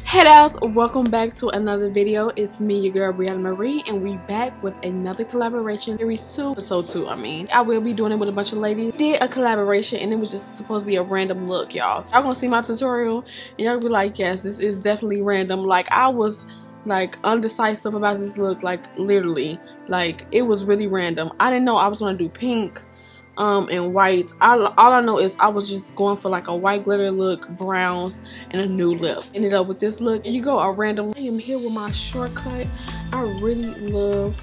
Hey guys, welcome back to another video. It's me, your girl Briana Marie, and we back with another collaboration, series 2, episode 2. I will be doing it with a bunch of ladies. Did a collaboration and it was just supposed to be a random look, y'all. Y'all gonna see my tutorial and y'all be like, yes, this is definitely random. Like, I was like undecisive about this look, like literally, like it was really random. I didn't know I was gonna do pink and white. All I know is I was just going for like a white glitter look, browns, and a nude lip. Ended up with this look. And you go a random. I am here with my shortcut. I really love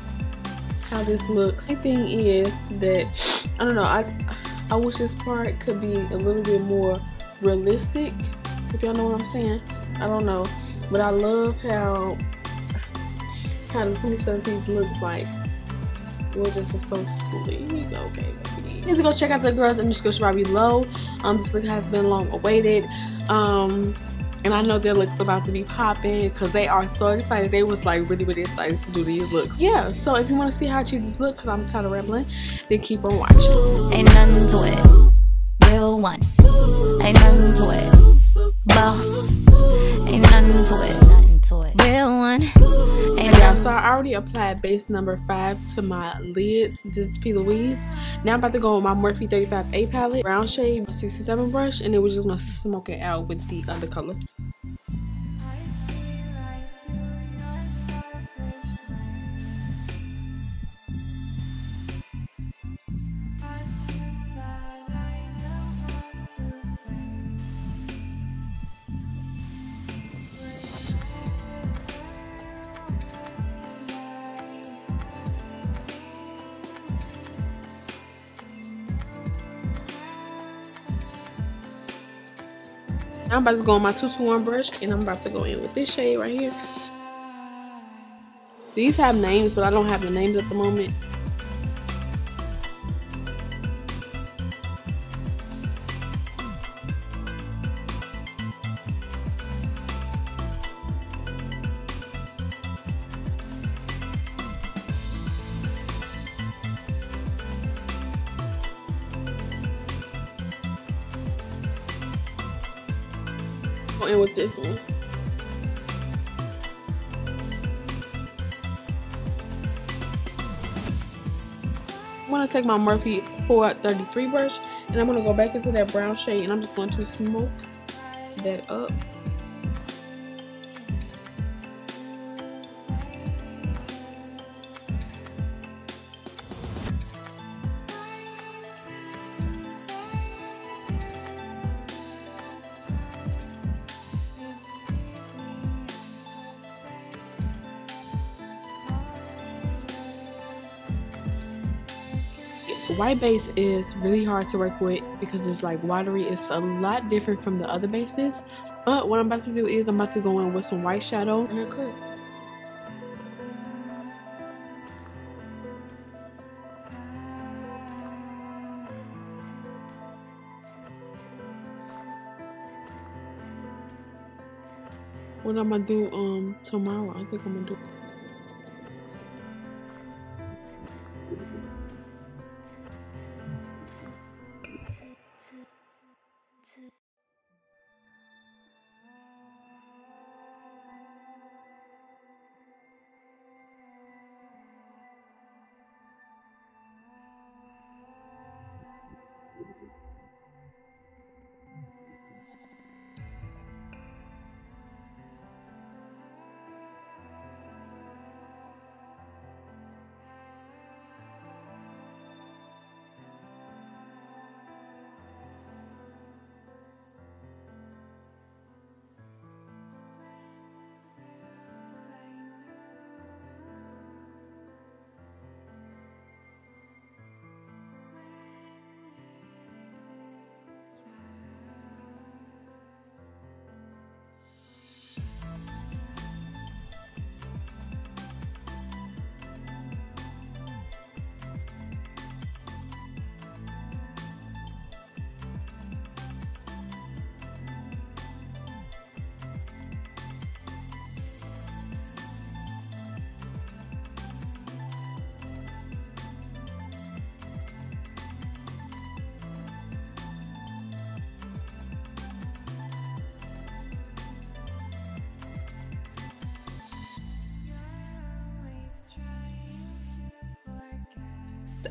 how this looks. The thing is that I don't know, I wish this part could be a little bit more realistic, if y'all know what I'm saying. I don't know, but I love how the 2017 looks like. Gorgeous and so sleek. Okay, baby. You need to go check out the girls in the description bar below. This look has been long awaited. And I know their looks about to be popping because they are so excited. They was like really excited to do these looks. Yeah, so if you want to see how I choose this look, because I'm tired of rambling, then keep on watching. Ain't nothing to it. Real one. Ain't nothing to it. Boss. Ain't nothing to it. Real one. Yeah, so I already applied base number 5 to my lids. This is Plouise. Now I'm about to go with my Morphe 35A palette, brown shade, 67 brush, and then we're just gonna smoke it out with the other colors. I'm about to go on my 221 brush, and I'm about to go in with this shade right here. These have names, but I don't have the names at the moment. In with this one. I'm going to take my Morphe 433 brush and I'm going to go back into that brown shade and I'm just going to smoke that up. White base is really hard to work with because it's like watery. It's a lot different from the other bases, but what I'm about to do is I'm about to go in with some white shadow and a curl. What I'm gonna do tomorrow, I think I'm gonna do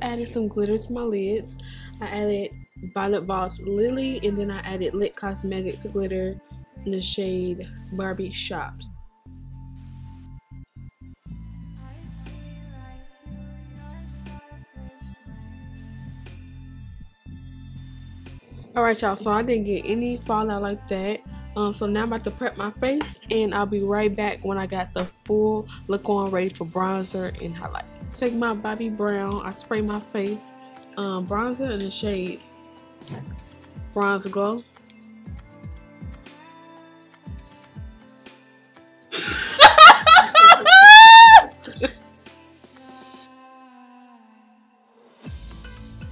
Added some glitter to my lids. I added Violet Voss Lily, and then I added Lit Cosmetics glitter in the shade Barbie Shops. Alright y'all, so I didn't get any fallout like that. So now I'm about to prep my face, and I'll be right back when I got the full look on, ready for bronzer and highlight. Take my Bobbi Brown, I spray my face bronzer in the shade Bronze Glow.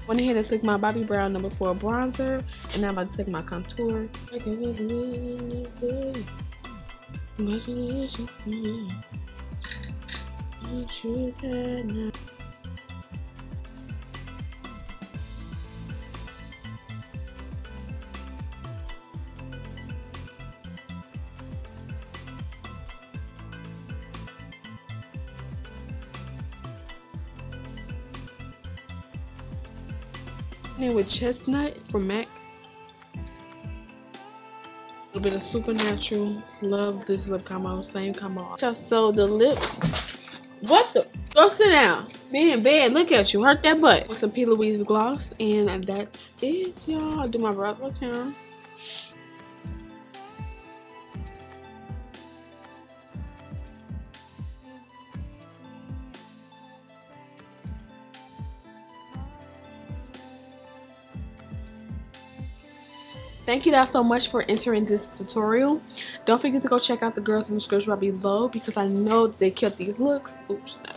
Went ahead and took my Bobbi Brown number 4 bronzer, and now I'm about to take my contour. With Chestnut from MAC. A little bit of Supernatural. Love this lip combo. Same combo. So the lip. What the? Go sit down. Be in bed. Look at you. Hurt that butt. With some Plouise Lipgloss. And that's it, y'all. I'll do my brow down. Thank you guys so much for entering this tutorial. Don't forget to go check out the girls in the description below, because I know they kept these looks. Oops, no.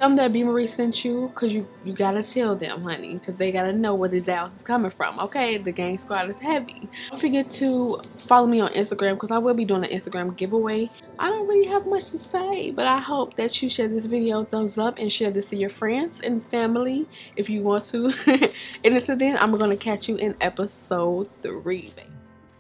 Tell them that B. Marie sent you, because you gotta tell them, honey, because they gotta know where this house is coming from, okay? The gang squad is heavy. Don't forget to follow me on Instagram, because I will be doing an Instagram giveaway. I don't really have much to say, but I hope that you share this video a thumbs up and share this to your friends and family if you want to. And until then, I'm gonna catch you in episode 3, baby.